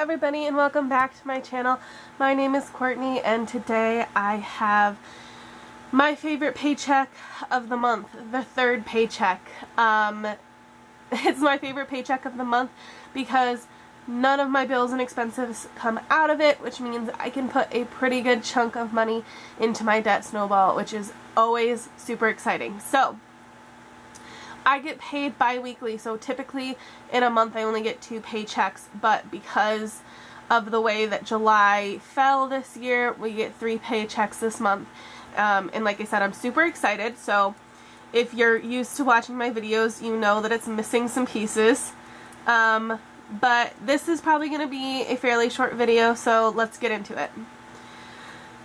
everybody, and welcome back to my channel. My name is Courtney, and today I have my favorite paycheck of the month, the third paycheck. It's my favorite paycheck of the month because none of my bills and expenses come out of it, which means I can put a pretty good chunk of money into my debt snowball, which is always super exciting. So I get paid bi-weekly, so typically in a month I only get 2 paychecks, but because of the way that July fell this year, we get 3 paychecks this month. And like I said, I'm super excited. So if you're used to watching my videos, you know that it's missing some pieces. But this is probably going to be a fairly short video, so let's get into it.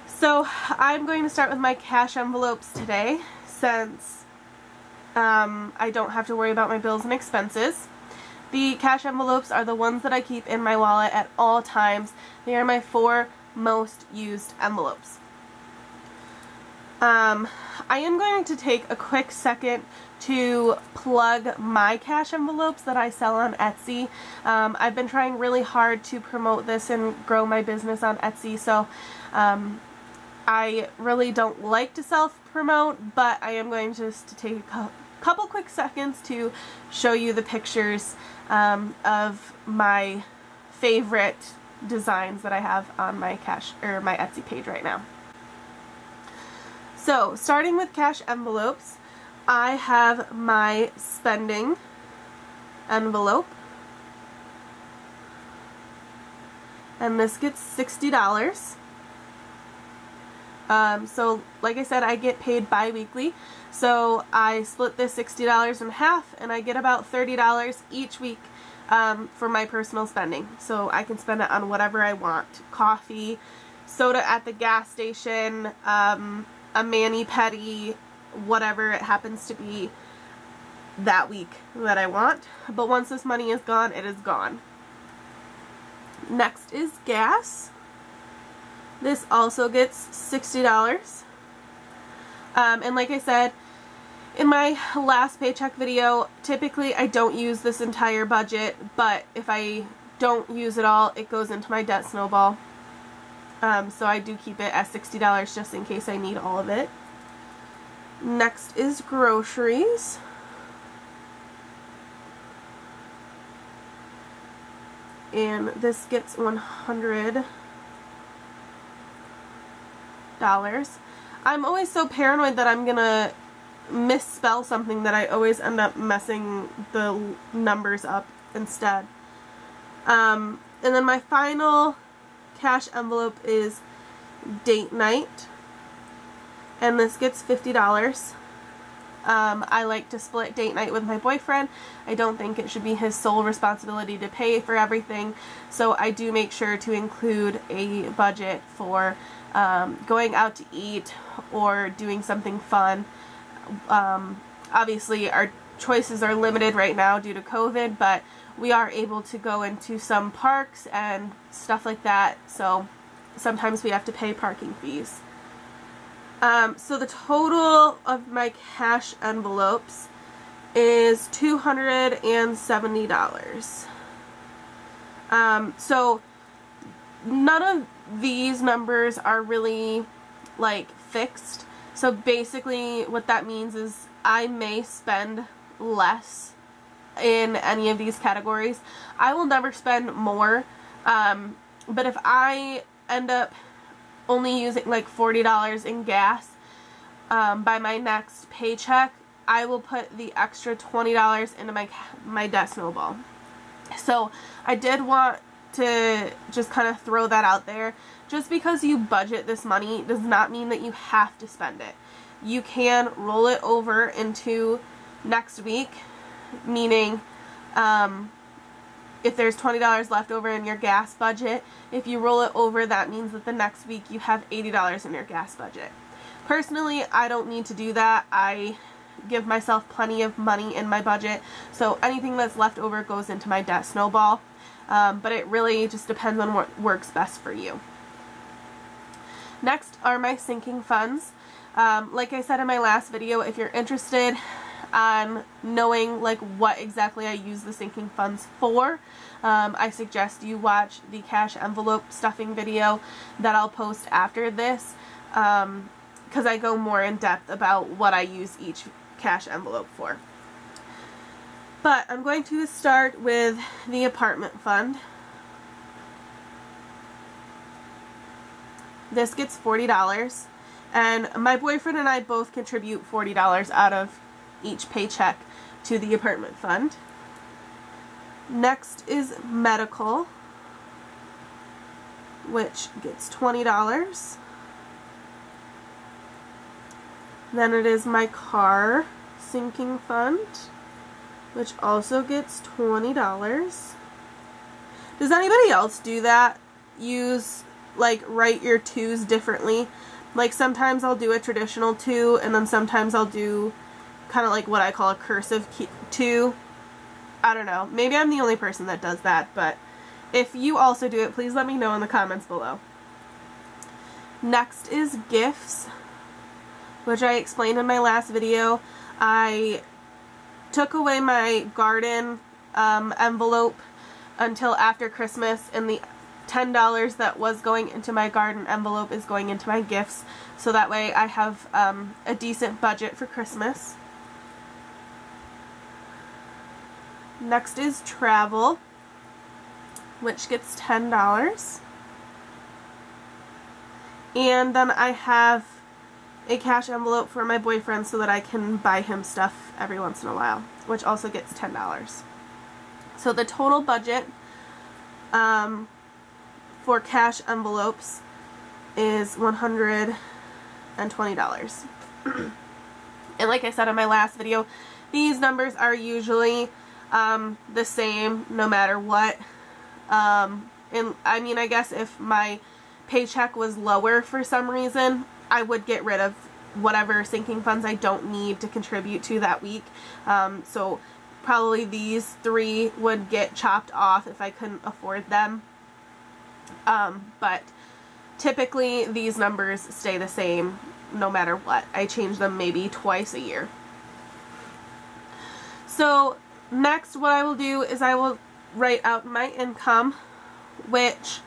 So I'm going to start with my cash envelopes today, since I don't have to worry about my bills and expenses. The cash envelopes are the ones that I keep in my wallet at all times. They are my 4 most used envelopes. I am going to take a quick second to plug my cash envelopes that I sell on Etsy. I've been trying really hard to promote this and grow my business on Etsy, so I really don't like to self-promote, but I am going just to take a couple quick seconds to show you the pictures of my favorite designs that I have on my my Etsy page right now. So starting with cash envelopes, I have my spending envelope, and this gets $60. So like I said, I get paid bi-weekly, so I split this $60 in half, and I get about $30 each week for my personal spending. So I can spend it on whatever I want: coffee, soda at the gas station, a mani-pedi, whatever it happens to be that week that I want. But once this money is gone, it is gone. Next is gas. This also gets $60. And like I said in my last paycheck video, typically I don't use this entire budget, but if I don't use it all, it goes into my debt snowball. So I do keep it at $60 just in case I need all of it. Next is groceries. And this gets $100. I'm always so paranoid that I'm gonna misspell something that I always end up messing the numbers up instead. And then my final cash envelope is date night, and this gets $50. I like to split date night with my boyfriend. I don't think it should be his sole responsibility to pay for everything, so I do make sure to include a budget for going out to eat or doing something fun. Obviously our choices are limited right now due to COVID, but we are able to go into some parks and stuff like that, so sometimes we have to pay parking fees. So the total of my cash envelopes is $270. So none of these numbers are really like fixed. So basically what that means is I may spend less in any of these categories. I will never spend more, but if I end up only using like $40 in gas by my next paycheck, I will put the extra $20 into my debt snowball. So I did want to just kind of throw that out there. Just because you budget this money does not mean that you have to spend it. You can roll it over into next week, meaning if there's $20 left over in your gas budget, if you roll it over, that means that the next week you have $80 in your gas budget. Personally, I don't need to do that. I give myself plenty of money in my budget, so anything that's left over goes into my debt snowball. But it really just depends on what works best for you. Next are my sinking funds. Like I said in my last video, if you're interested, on knowing like what exactly I use the sinking funds for, I suggest you watch the cash envelope stuffing video that I'll post after this, because I go more in depth about what I use each cash envelope for. But I'm going to start with the apartment fund. This gets $40, and my boyfriend and I both contribute $40 out of each paycheck to the apartment fund. Next is medical, which gets $20. Then it is my car sinking fund, which also gets $20. Does anybody else do that? Write your twos differently? Like sometimes I'll do a traditional 2, and then sometimes I'll do kind of like what I call a cursive 2. I don't know. Maybe I'm the only person that does that, but if you also do it, please let me know in the comments below. Next is gifts, which I explained in my last video. I took away my garden envelope until after Christmas, and the $10 that was going into my garden envelope is going into my gifts, so that way I have a decent budget for Christmas. Next is travel, which gets $10. And then I have a cash envelope for my boyfriend so that I can buy him stuff every once in a while, which also gets $10. So the total budget for cash envelopes is $120. And like I said in my last video, these numbers are usually the same no matter what. And I mean, I guess if my paycheck was lower for some reason, I would get rid of whatever sinking funds I don't need to contribute to that week. So probably these 3 would get chopped off if I couldn't afford them. But typically these numbers stay the same no matter what. I change them maybe twice a year. So next what I will do is I will write out my income, which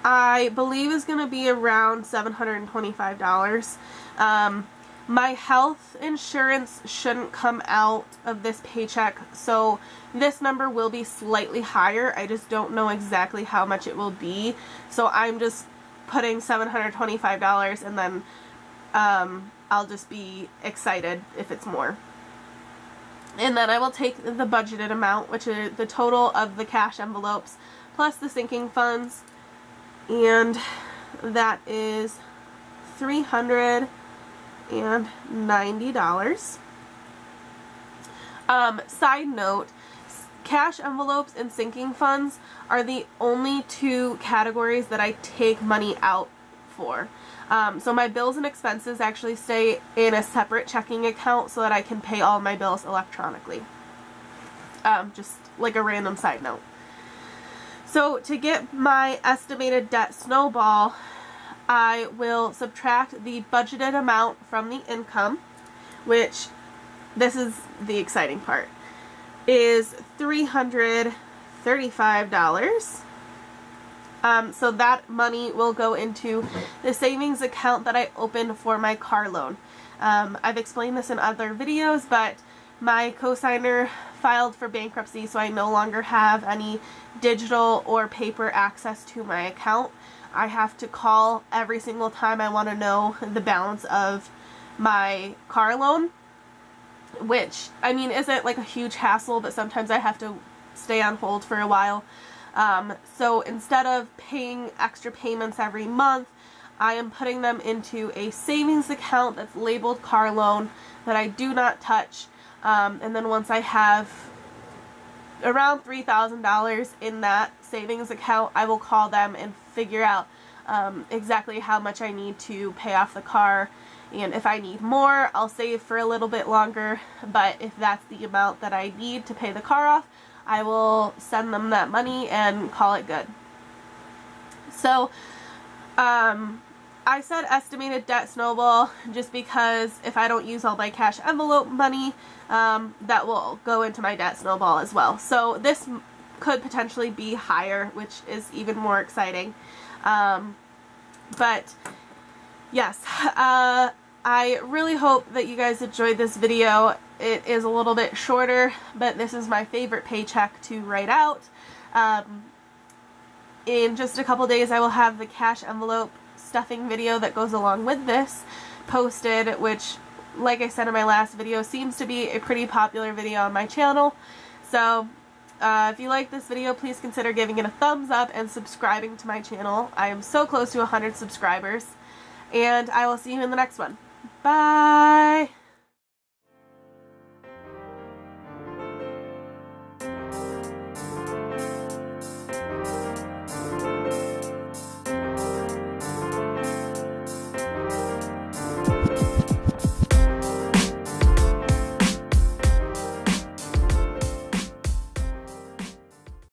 I believe is going to be around $725. My health insurance shouldn't come out of this paycheck, so this number will be slightly higher. I just don't know exactly how much it will be, so I'm just putting $725, and then I'll just be excited if it's more. And then I will take the budgeted amount, which is the total of the cash envelopes plus the sinking funds, and that is $390. Side note, cash envelopes and sinking funds are the only 2 categories that I take money out for. So my bills and expenses actually stay in a separate checking account so that I can pay all my bills electronically. Just like a random side note. So to get my estimated debt snowball, I will subtract the budgeted amount from the income, which, this is the exciting part, is $335. So that money will go into the savings account that I opened for my car loan. I've explained this in other videos, but my co-signer filed for bankruptcy, so I no longer have any digital or paper access to my account. I have to call every single time I want to know the balance of my car loan, which, I mean, isn't like a huge hassle, but sometimes I have to stay on hold for a while. So instead of paying extra payments every month, I am putting them into a savings account that's labeled car loan that I do not touch. And then once I have around $3,000 in that savings account, I will call them and figure out exactly how much I need to pay off the car. And if I need more, I'll save for a little bit longer. But if that's the amount that I need to pay the car off, I will send them that money and call it good. So, I said estimated debt snowball just because if I don't use all my cash envelope money, that will go into my debt snowball as well. So this could potentially be higher, which is even more exciting. But yes, I really hope that you guys enjoyed this video. It is a little bit shorter, but this is my favorite paycheck to write out. In just a couple days I will have the cash envelope stuffing video that goes along with this posted, which, like I said in my last video, seems to be a pretty popular video on my channel. So if you like this video, please consider giving it a thumbs up and subscribing to my channel. I am so close to 100 subscribers, and I will see you in the next one. Bye!